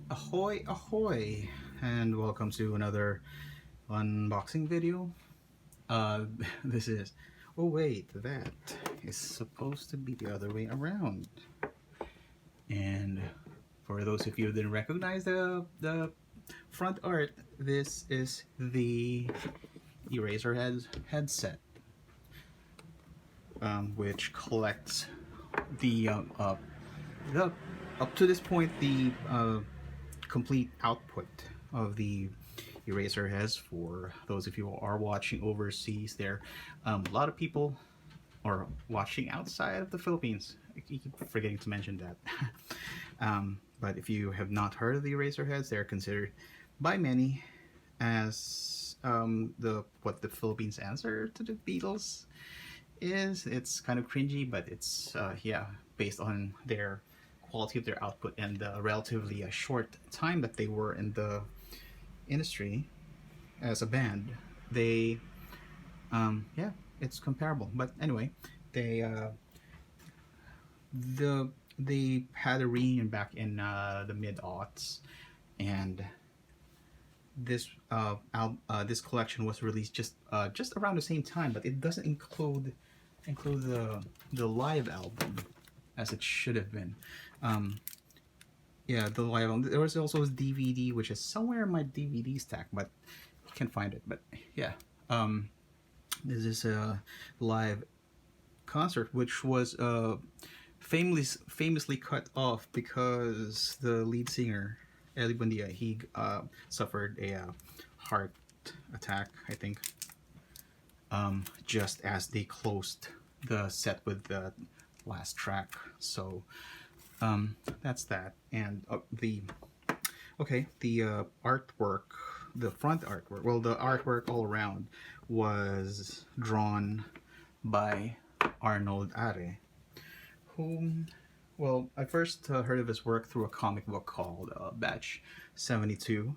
Ahoy, ahoy, and welcome to another unboxing video. Uh, this is. Oh, wait, that is supposed to be the other way around. And for those of you who didn't recognize the front art, this is the Eraserheads headset, which collects the up to this point the complete output of the Eraserheads. For those of you who are watching overseas, there a lot of people are watching outside of the Philippines. I keep forgetting to mention that. But if you have not heard of the Eraserheads, they're considered by many as the what the Philippines' answer to the Beatles is. It's kind of cringy, but it's yeah, based on their quality of their output and the relatively short time that they were in the industry as a band. They yeah, it's comparable. But anyway, they they had a reunion back in the mid aughts, and this collection was released just around the same time, but it doesn't include the live album as it should have been. Yeah, the live album. There was also a DVD, which is somewhere in my DVD stack, but I can't find it. But yeah, this is a live concert, which was famously cut off because the lead singer Eli Buendia, he suffered a heart attack, I think, just as they closed the set with the last track. So that's that. And the artwork, the front artwork, well, the artwork all around was drawn by Arnold Are, whom, well, I first heard of his work through a comic book called Batch 72,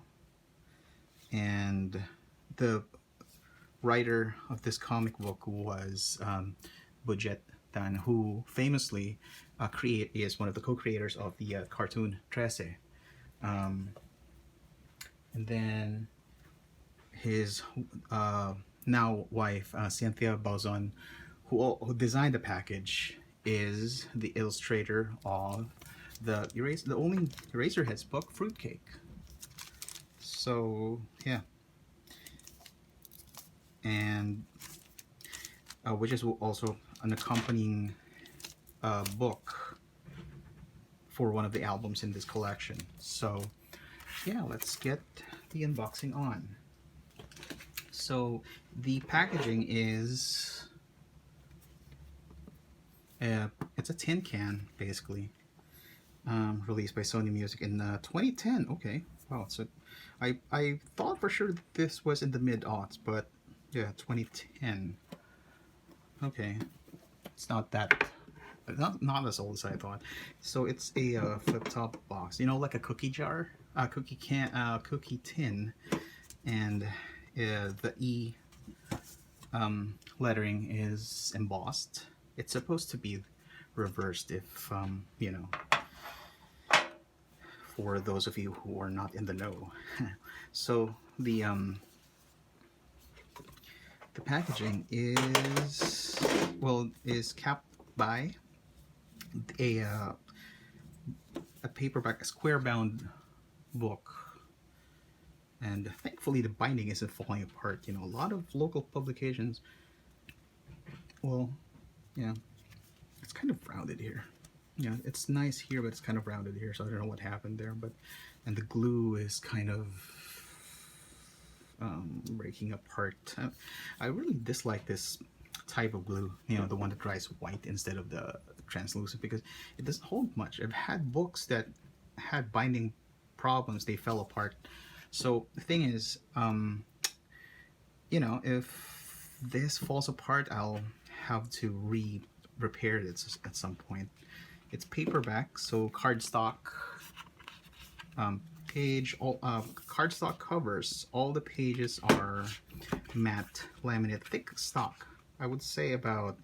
and the writer of this comic book was Budget Dan, who famously is one of the co-creators of the cartoon Trece. And then his now wife, Cynthia Bauzon, who designed the package, is the illustrator of the only Eraserheads book, Fruitcake. So yeah, and which is also an accompanying book for one of the albums in this collection. So yeah, let's get the unboxing on. So the packaging is it's a tin can, basically, released by Sony Music in 2010. Okay, wow. So I thought for sure this was in the mid-aughts, but yeah, 2010. Okay, it's not not as old as I thought. So it's a flip-top box, you know, like a cookie jar, cookie tin, and the E lettering is embossed. It's supposed to be reversed, if you know, for those of you who are not in the know. So the packaging is capped by a paperback, a square bound book, and thankfully the binding isn't falling apart. You know, a lot of local publications, well, yeah, it's kind of rounded here. Yeah, it's nice here, but it's kind of rounded here, so I don't know what happened there. But and the glue is kind of breaking apart. I really dislike this type of glue, you know, the one that dries white instead of the translucent, because it doesn't hold much. I've had books that had binding problems, they fell apart. So the thing is, you know, if this falls apart, I'll have to repair it at some point. It's paperback, so cardstock cardstock covers. All the pages are matte laminate, thick stock. I would say about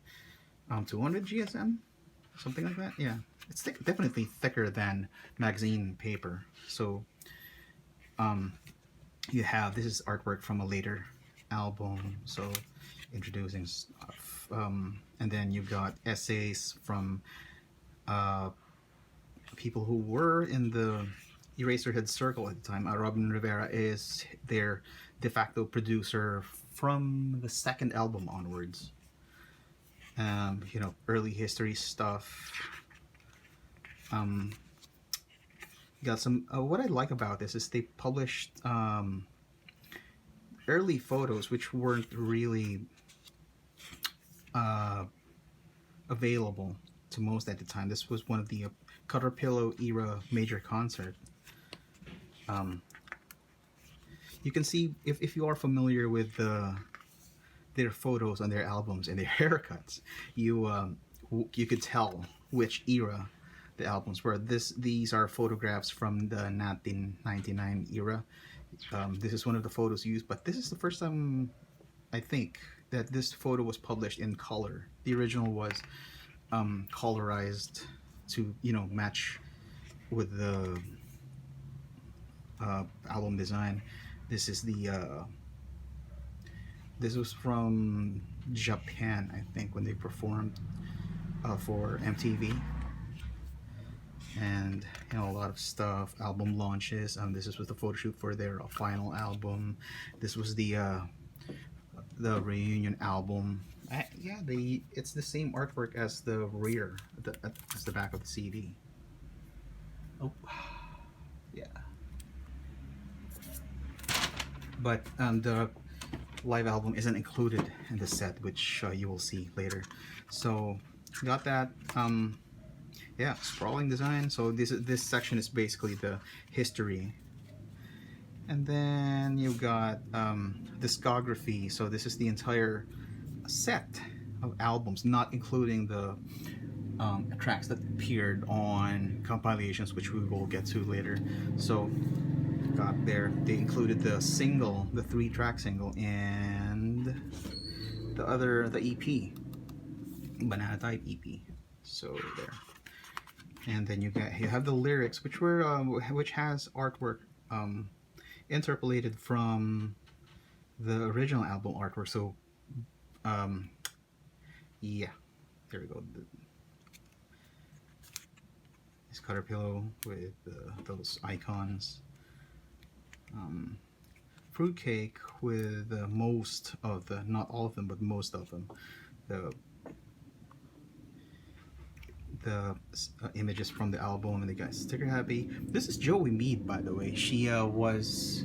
200 GSM, something like that. Yeah, it's thick, definitely thicker than magazine paper. So You have, this is artwork from a later album, so introducing stuff. And then you got essays from people who were in the Eraserheads circle at the time. Robin Rivera is their de facto producer from the second album onwards. You know, early history stuff. Got some. What I like about this is they published early photos which weren't really available to most at the time. This was one of the Cutter Pillow era major concert. You can see, if you are familiar with their photos on their albums and their haircuts, you could tell which era the albums were. These are photographs from the 1999 era. This is one of the photos used, but this is the first time, I think, that this photo was published in color. The original was colorized to, you know, match with the album design. This is this was from Japan, I think, when they performed for MTV. And, you know, a lot of stuff, album launches. This was the photo shoot for their final album. This was the reunion album. Yeah, it's the same artwork as the rear, as the back of the CD. Oh, yeah. But the live album isn't included in the set, which you will see later. So got that. Yeah, sprawling design. So this section is basically the history. And then you've got discography. So this is the entire set of albums, not including the tracks that appeared on compilations, which we will get to later. So got there, they included the single, the 3-track single, and the EP, Banana Type EP. So there. And then you have the lyrics, which has artwork interpolated from the original album artwork. So yeah, there we go. This Cutter Pillow with those icons. Fruitcake with most of the, not all of them, but most of them. The images from the album, and they got Sticker Happy. This is Joey Mead, by the way. She was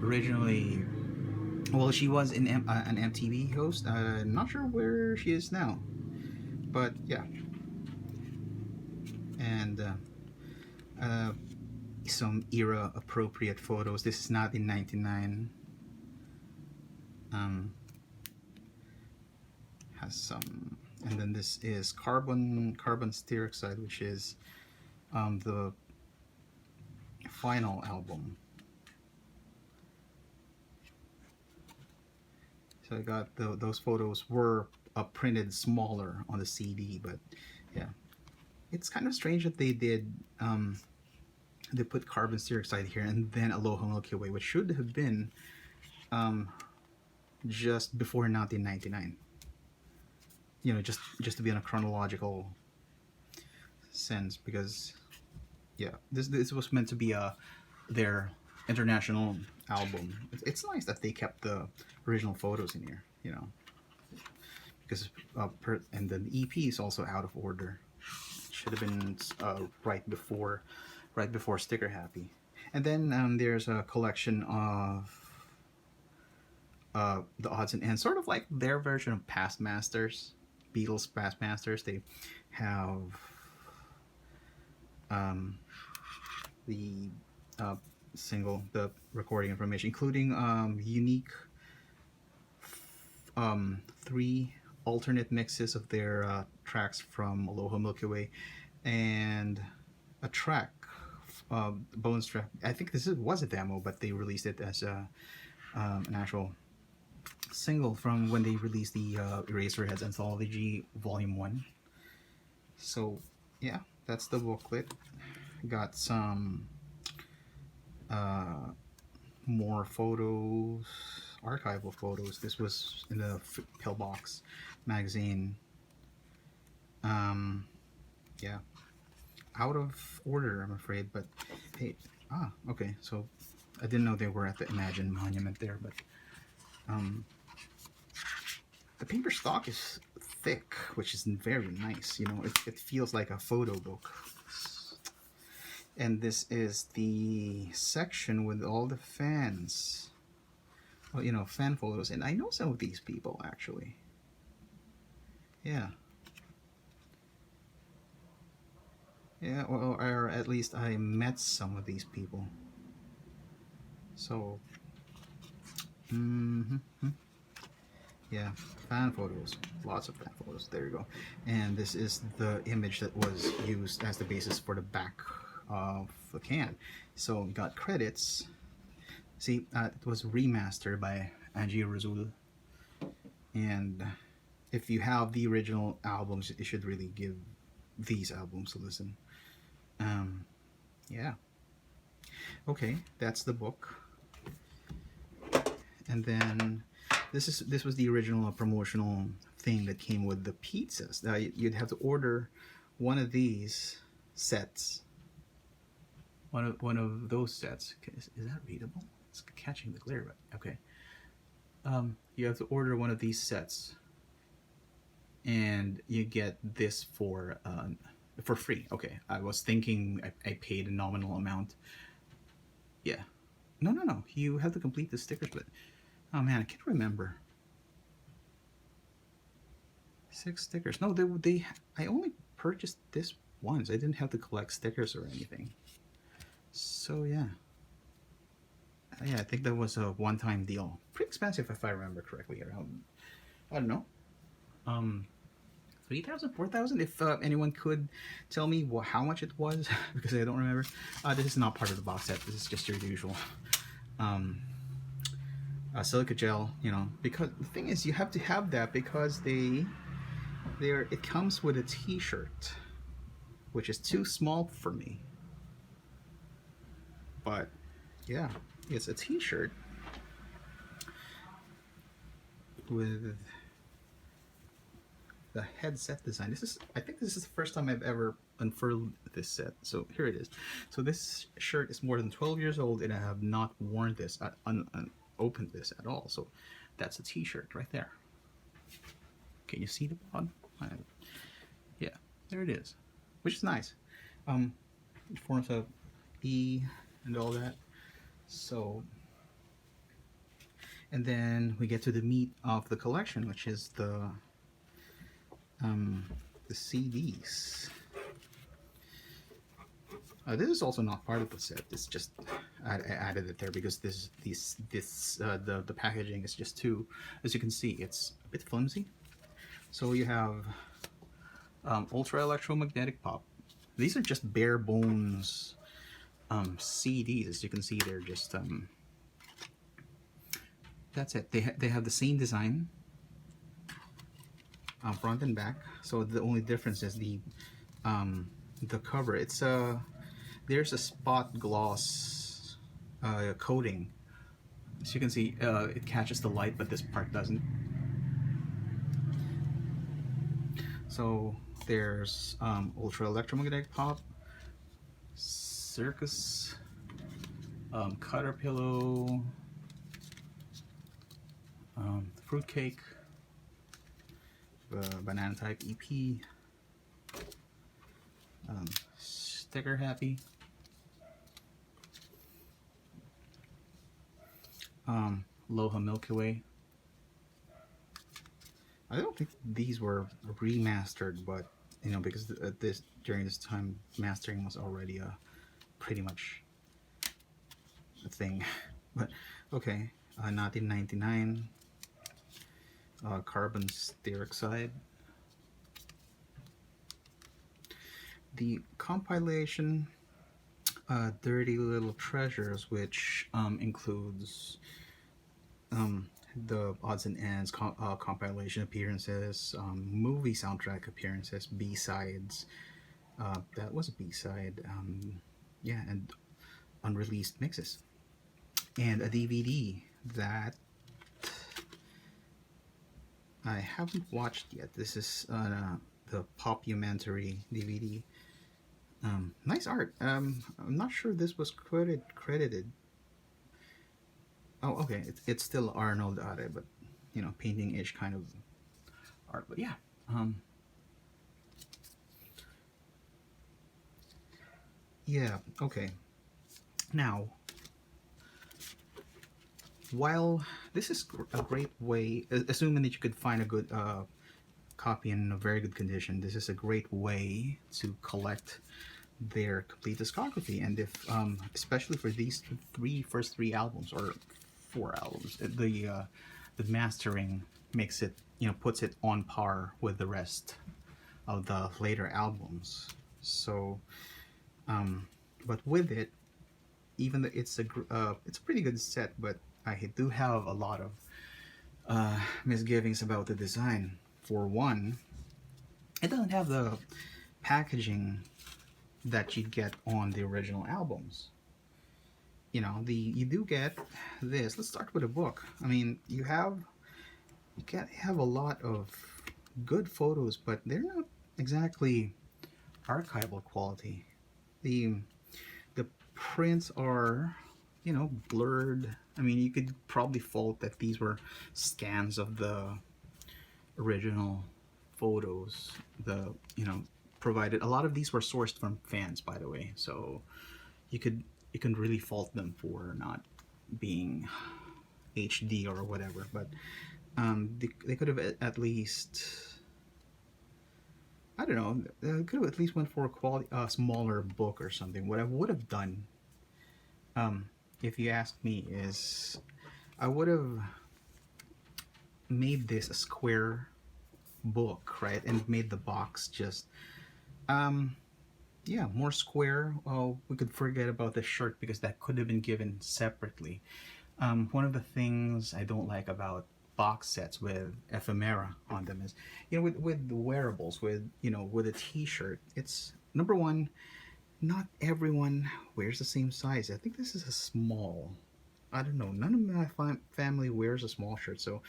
originally, well, she was an MTV host. Not sure where she is now, but yeah. And some era appropriate photos. This is not in 99. Has some. And then this is carbon stereoxide, which is the final album. So I got those photos were printed smaller on the CD, but yeah, it's kind of strange that they did they put carbon stereoxide here and then Aloha Milky Way, which should have been just before 1999. You know, just to be in a chronological sense, because yeah, this was meant to be their international album. It's nice that they kept the original photos in here, you know, because and then the EP is also out of order. It should have been right before Sticker Happy. And then there's a collection of the odds and ends, sort of like their version of Past Masters. Beatles Past Masters. They have the single, the recording information, including unique 3 alternate mixes of their tracks from Aloha Milky Way, and a track, bonus track. I think this was a demo, but they released it as an actual single from when they released the Eraserheads Anthology Volume 1. So yeah, that's the booklet. Got some more photos, archival photos. This was in the Pillbox magazine. Yeah, out of order, I'm afraid. But hey, okay. So I didn't know they were at the Imagine Monument there, but the paper stock is thick, which is very nice. You know, it feels like a photo book. And this is the section with all the fans. Well, you know, fan photos. And I know some of these people, actually. Yeah. Yeah, or at least I met some of these people. So, yeah, fan photos. Lots of fan photos. There you go. And this is the image that was used as the basis for the back of the can. So, we got credits. See, it was remastered by Angie Razul. And if you have the original albums, you should really give these albums a listen. Yeah. Okay, that's the book. And then this was the original promotional thing that came with the pizzas. Now you'd have to order one of these sets. One of those sets. Is that readable? It's catching the glare, but okay. You have to order one of these sets, and you get this for free. Okay, I was thinking I paid a nominal amount. Yeah, no. You have to complete the stickers, but oh man, I can't remember. 6 stickers. No, they. I only purchased this once. I didn't have to collect stickers or anything. So yeah. Yeah, I think that was a one-time deal. Pretty expensive if I remember correctly. Around, I don't know, 3,000, 4,000. If anyone could tell me how much it was, because I don't remember. This is not part of the box set. This is just your usual silica gel. You know, because the thing is, you have to have that because it comes with a T-shirt, which is too small for me. But yeah, it's a T-shirt with the headset design. I think this is the first time I've ever unfurled this set. So here it is. So this shirt is more than 12 years old, and I have not worn this, opened this at all. So that's a T-shirt right there. Can you see the bottom? Yeah, there it is, which is nice. It forms a E and all that. So, and then we get to the meat of the collection, which is the CDs. This is also not part of the set. It's just I added it there because the packaging is just too, as you can see, it's a bit flimsy. So you have ultra electromagnetic pop. These are just bare bones CDs. As you can see, they're just that's it. They have the same design, front and back. So the only difference is the cover. It's there's a spot gloss coating. As you can see, it catches the light, but this part doesn't. So there's ultra electromagnetic pop, circus, cutter pillow, fruitcake, banana type EP, sticker happy, Loha Milky Way. I don't think these were remastered, but you know, because during this time mastering was already pretty much a thing. But okay, 1999, carbon dioxide. The compilation, Dirty Little Treasures, which includes the odds and ends compilation appearances, movie soundtrack appearances, B-sides. That was a B-side. Yeah, and unreleased mixes, and a DVD that I haven't watched yet. This is the Popumentary DVD. Nice art. I'm not sure this was credited. Oh, okay. It's still Arnold Are, but you know, painting-ish kind of art. But yeah. Yeah. Okay. Now, while this is a great way, assuming that you could find a good copy in a very good condition, this is a great way to collect their complete discography. And if especially for these first three albums or four albums, the mastering makes it, you know, puts it on par with the rest of the later albums. So but with it, even though it's a pretty good set, but I do have a lot of misgivings about the design. For one, it doesn't have the packaging that you'd get on the original albums. You know, you do get this. Let's start with a book. I mean, you can have a lot of good photos, but they're not exactly archival quality. The prints are, you know, blurred. I mean, you could probably fault that these were scans of the original photos. The, you know, provided a lot of these were sourced from fans, by the way, so you can really fault them for not being HD or whatever. But they could have at least, I don't know, they could have at least went for a quality smaller book or something. What I would have done, if you ask me, is I would have made this a square book, right, and made the box just yeah, more square. Oh, we could forget about the shirt because that could have been given separately. One of the things I don't like about box sets with ephemera on them is, you know, with the wearables, with, you know, with a t-shirt, it's, number one, not everyone wears the same size. I think this is a small. I don't know. None of my family wears a small shirt, so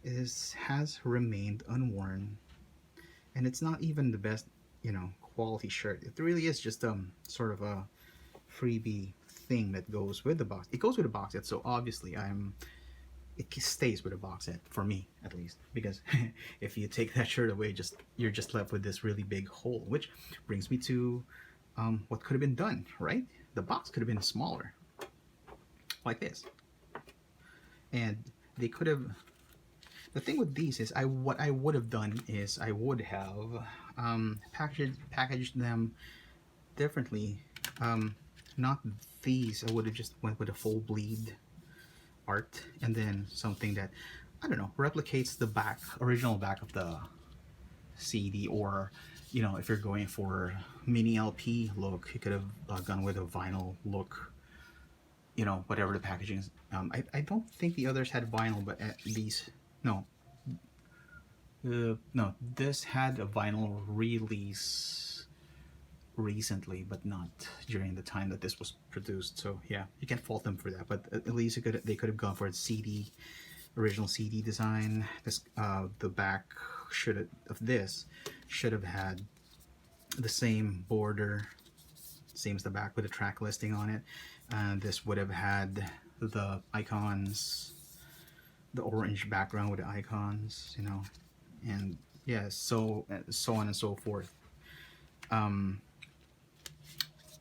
it has remained unworn, and it's not even the best, you know, quality shirt. It really is just sort of a freebie thing that goes with the box. It goes with a box set, so obviously it stays with a box set for me, at least, because if you take that shirt away, you're just left with this really big hole. Which brings me to what could have been done, right? The box could have been smaller, like this, and they could have. The thing with these is, what I would have done is I would have packaged them differently. Not these. I would have just went with a full bleed art, and then something that, I don't know, replicates the original back of the CD. Or, you know, if you're going for mini LP look, you could have gone with a vinyl look. You know, whatever the packaging is. I don't think the others had vinyl, but at least, no. No, this had a vinyl release recently, but not during the time that this was produced. So yeah, you can't fault them for that. But at least they could have gone for a CD, original CD design. This the back of this should have had the same border, same as the back, with a track listing on it. This would have had the icons, the orange background with the icons, you know, and yeah, so on and so forth.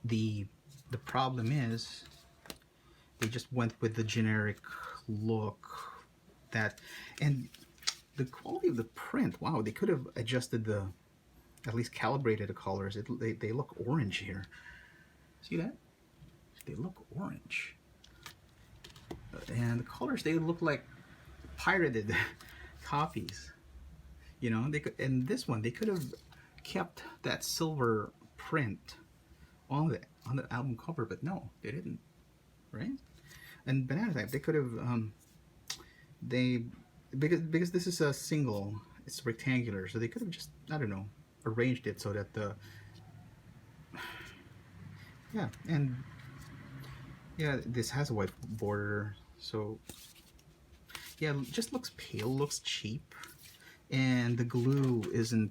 The problem is they just went with the generic look that, and the quality of the print. Wow, they could have adjusted at least calibrated the colors. They look orange here. See that? They look orange, and the colors, they look like pirated copies. You know, they could, and this one they could have kept that silver print on the album cover, but no, they didn't, right? And Banana Type, they could have because this is a single, it's rectangular, so they could have just, I don't know, arranged it so that the, yeah, and Yeah, this has a white border, so yeah, it just looks pale, looks cheap, and the glue isn't.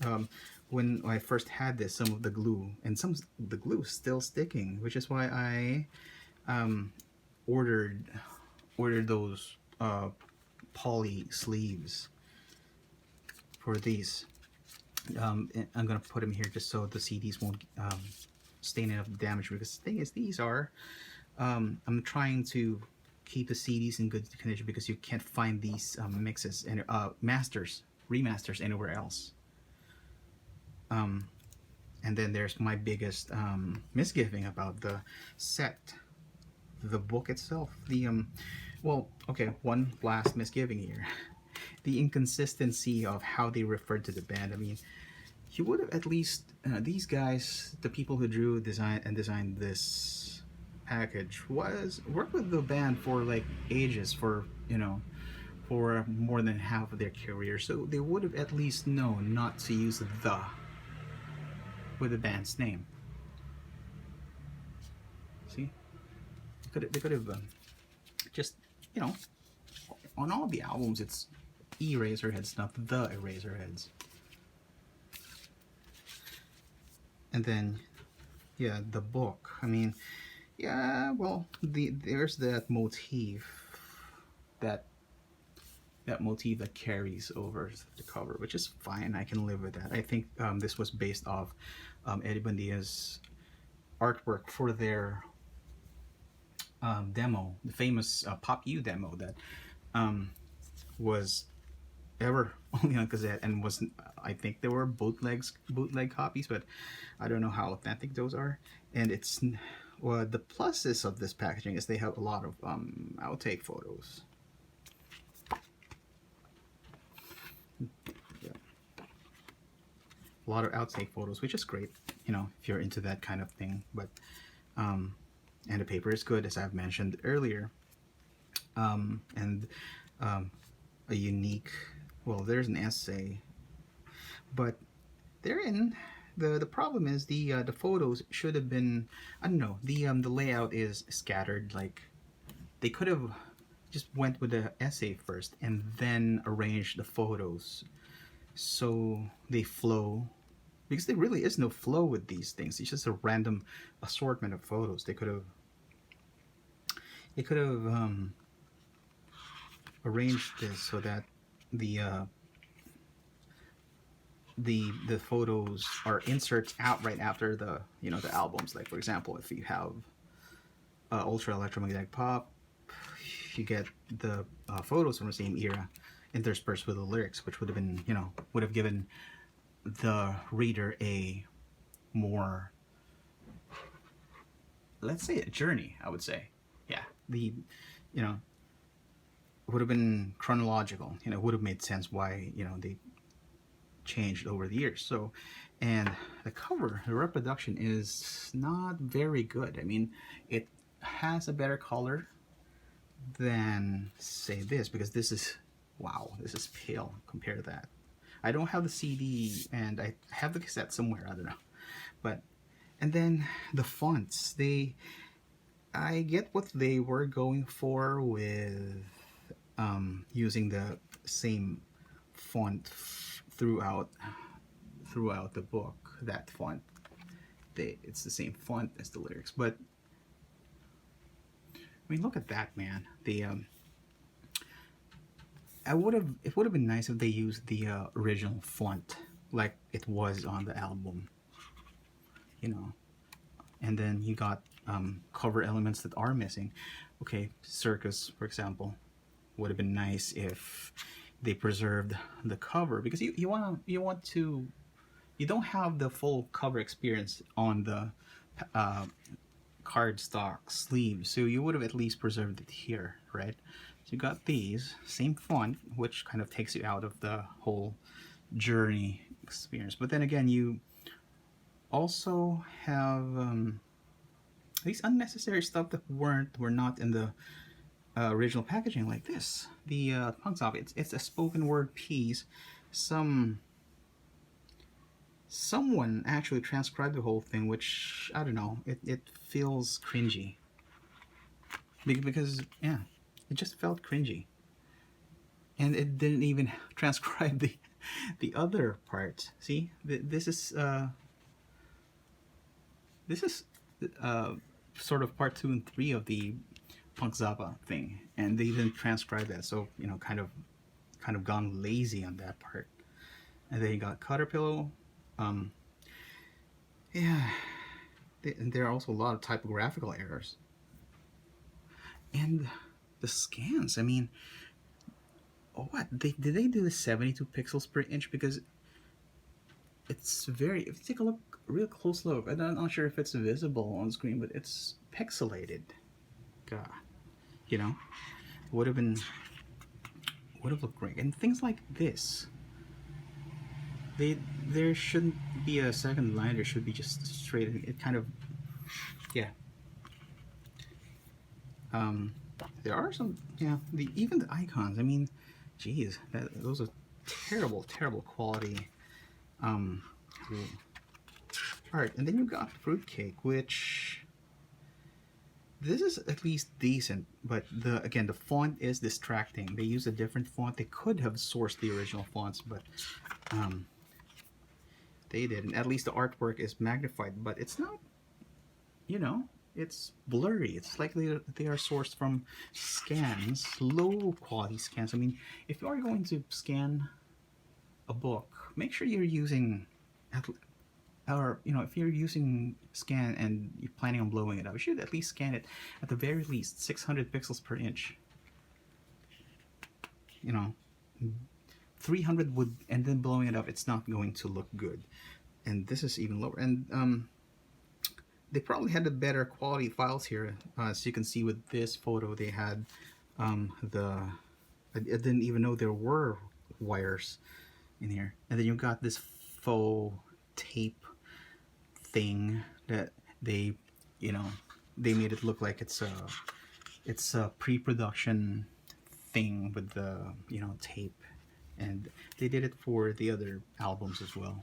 Um, when I first had this, some of the glue and some the glue is still sticking, which is why I um, ordered those poly sleeves for these. I'm gonna put them here just so the CDs won't stain enough damage. Because the thing is, these are I'm trying to keep the CDs in good condition because you can't find these mixes and remasters anywhere else. And then there's my biggest misgiving about the set, the book itself. Well, okay, one last misgiving here. The inconsistency of how they referred to the band. I mean, you would have at least these guys, the people who designed this package, was worked with the band for like ages, for for more than half of their career, so they would have at least known not to use the with the band's name. See, they could have just you know on all the albums it's Eraserheads, not the Eraserheads. And then yeah, the book. I mean, yeah, well, there's that motif that motif that carries over the cover, which is fine. I can live with that. I think this was based off Eddie Buendia's artwork for their demo, the famous Pop U demo that was ever only on cassette and was, I think there were bootleg copies, but I don't know how authentic those are. And it's well, the pluses of this packaging is they have a lot of outtake photos. Yeah. A lot of outtake photos, which is great, if you're into that kind of thing. But and the paper is good, as I've mentioned earlier. And a unique, well, there's an essay, but therein the problem is the photos should have been, I don't know, the layout is scattered. Like they could have just went with the essay first and then arranged the photos so they flow, because there really is no flow with these things. It's just a random assortment of photos. They could have arranged this so that the the photos are inserts out right after the the albums. Like for example, if you have Ultra Electromagnetic Pop, you get the photos from the same era interspersed with the lyrics, which would have been would have given the reader a more, let's say, a journey. I would say, yeah, the you know would have been chronological. Would have made sense why they changed over the years. So, and the cover, the reproduction is not very good. I mean, it has a better color than say this, because this is, wow, this is pale compared to that. I don't have the CD, and I have the cassette somewhere, I don't know. But and then the fonts, I get what they were going for with using the same font throughout the book. That font, it's the same font as the lyrics. But I mean, look at that, man. It would have been nice if they used the original font like it was on the album, and then you got cover elements that are missing. Okay, Circus, for example, would have been nice if they preserved the cover, because you want to, you don't have the full cover experience on the cardstock sleeves, so you would have at least preserved it here, right? So you got these same font, which kind of takes you out of the whole journey experience. But then again, you also have these unnecessary stuff that were not in the original packaging, like this, the punks off. It's a spoken word piece. Someone actually transcribed the whole thing, which I don't know. It feels cringy. because yeah, it just felt cringy, and it didn't even transcribe the other part. See, this is uh, sort of part 2 and 3 of the Punk Zappa thing, and they didn't transcribe that, so kind of gone lazy on that part. And then you got Caterpillar. Um, yeah, and there are also a lot of typographical errors, and the scans. I mean, what did they do the 72 pixels per inch? Because it's very. If you take a look, real close look, I'm not sure if it's visible on screen, but it's pixelated. God, you know, would have been would have looked great. And things like this, there shouldn't be a second line. There should be just straight. It kind of, yeah. Um, there are some, yeah. Even the icons. I mean, geez, those are terrible, terrible quality. Um, art. And then you got fruitcake, which this is at least decent, but the font is distracting. They use a different font. They could have sourced the original fonts, but um, they didn't. At least the artwork is magnified, but it's not. You know, it's blurry. It's like they are sourced from scans, low quality scans. I mean, if you are going to scan a book, make sure you're using or if you're using scan and you're planning on blowing it up, you should at least scan it at the very least 600 pixels per inch. 300 would, and then blowing it up, it's not going to look good. And this is even lower. And they probably had the better quality files here. As you can see with this photo, they had I didn't even know there were wires in here. And then you got this faux tape thing that they made it look like it's a pre-production thing with the tape, and they did it for the other albums as well.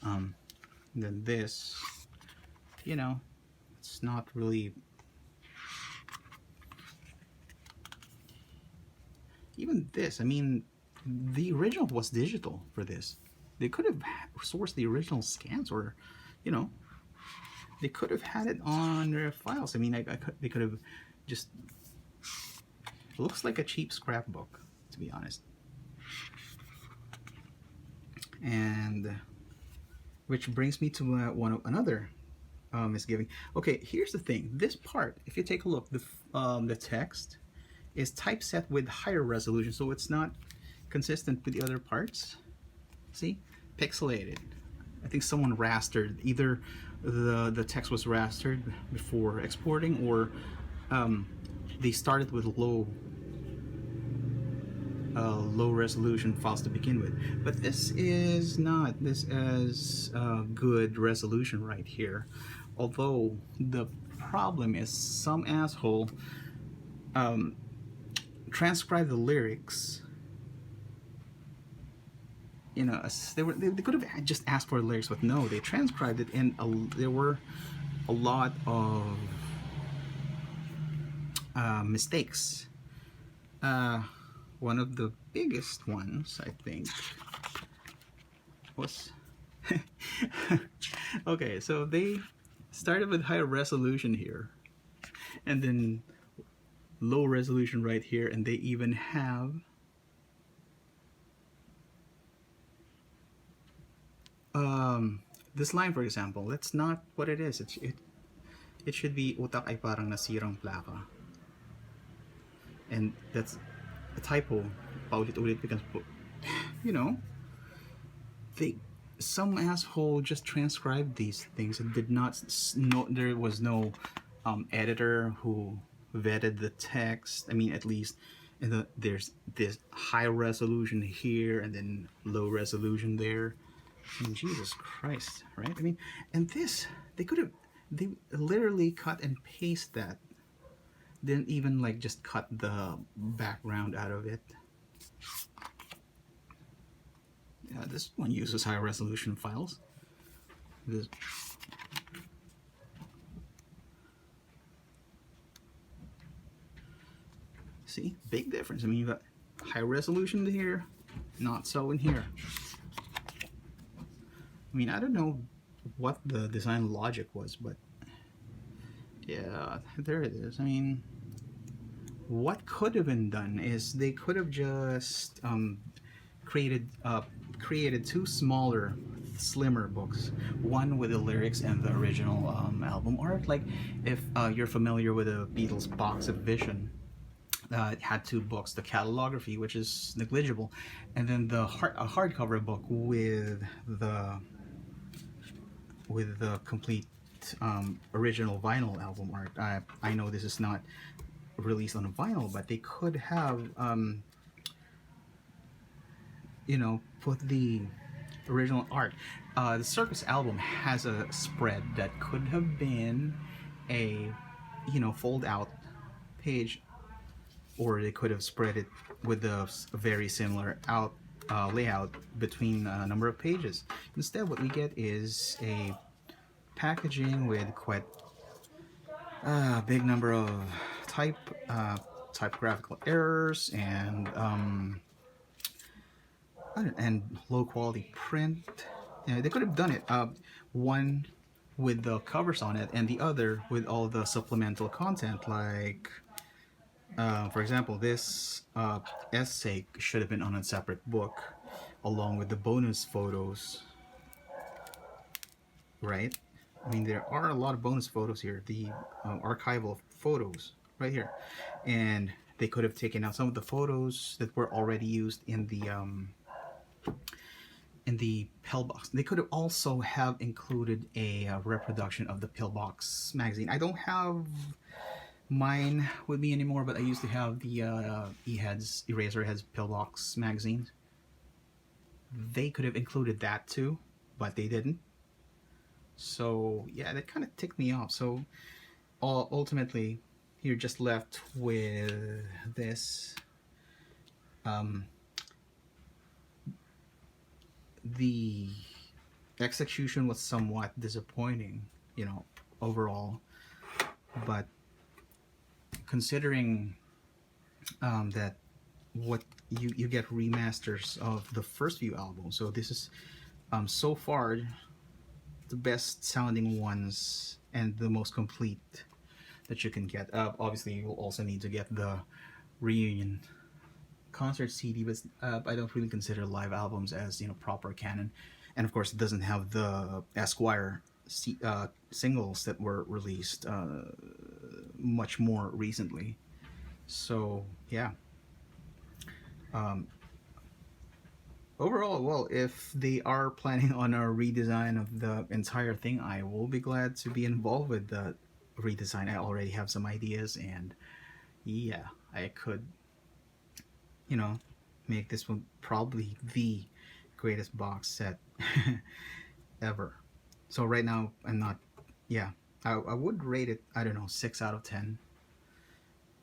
Then this, it's not really even this. I mean, the original was digital for this. They could have sourced the original scans, or they could have had it on their files. I mean, they could have just. It looks like a cheap scrapbook, to be honest. And which brings me to another misgiving. Okay, here's the thing. This part, if you take a look, the text is typeset with higher resolution, so it's not consistent with the other parts. See, pixelated. I think someone rastered, either the text was rastered before exporting, or they started with low resolution files to begin with. But this is not. This is good resolution right here. Although the problem is some asshole transcribed the lyrics. They could have just asked for the lyrics, but no, they transcribed it, and there were a lot of mistakes. One of the biggest ones, I think, was okay. So they started with high resolution here, and then low resolution right here, and they even have this line, for example. That's not what it is. It should be utak ay parang nasirang plaka, and that's a typo. Paulit-ulit because some asshole just transcribed these things and did not know. There was no editor who vetted the text. I mean, at least there's this high resolution here and then low resolution there. I mean, Jesus Christ, right? I mean, and this, they literally cut and paste that. Didn't even just cut the background out of it. Yeah, this one uses high resolution files. This, See, big difference. I mean, you got high resolution here, not so in here. I mean, I don't know what the design logic was, but yeah, there it is. I mean, what could have been done is they could have just created two smaller, slimmer books, one with the lyrics and the original album art. Like if you're familiar with the Beatles box of Vision, it had two books: the Catalography, which is negligible, and then the hardcover book with the complete original vinyl album art. I know this is not released on a vinyl, but they could have put the original art. The Circus album has a spread that could have been a fold out page, or they could have spread it with a very similar layout between a number of pages. Instead, what we get is a packaging with quite a big number of typographical errors and low quality print. They could have done it one with the covers on it and the other with all the supplemental content, like for example, this essay should have been on a separate book along with the bonus photos, right? I mean, there are a lot of bonus photos here, the archival photos right here, and they could have taken out some of the photos that were already used in the pillbox. They could have also have included a reproduction of the pillbox magazine. I don't have mine with me anymore, but I used to have the Eraserheads pillbox magazines. They could have included that too, but they didn't. So yeah, that kind of ticked me off. So ultimately, you're just left with this. The execution was somewhat disappointing, overall, but considering that what you get remasters of the first few albums, so this is so far the best sounding ones and the most complete that you can get. Obviously, you'll also need to get the reunion concert CD, but I don't really consider live albums as proper canon, and of course it doesn't have the Esquire singles that were released much more recently. So yeah, overall, well, if they are planning on a redesign of the entire thing, I will be glad to be involved with the redesign. I already have some ideas, and yeah, I could make this one probably the greatest box set ever. So right now I'm not, I would rate it, I don't know, 6 out of 10.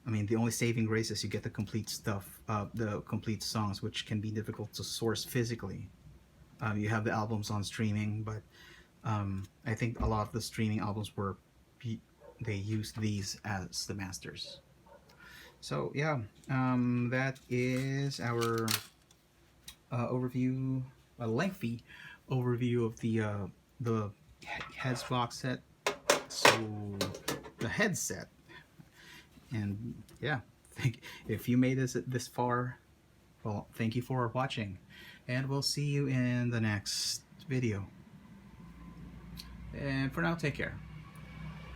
I mean, the only saving grace is you get the complete stuff, the complete songs, which can be difficult to source physically. You have the albums on streaming, but I think a lot of the streaming albums they used these as the masters. So yeah, that is our overview, a lengthy overview of the Heads box set. So the headset, and yeah, if you made this far, well, thank you for watching, and we'll see you in the next video. And for now, take care.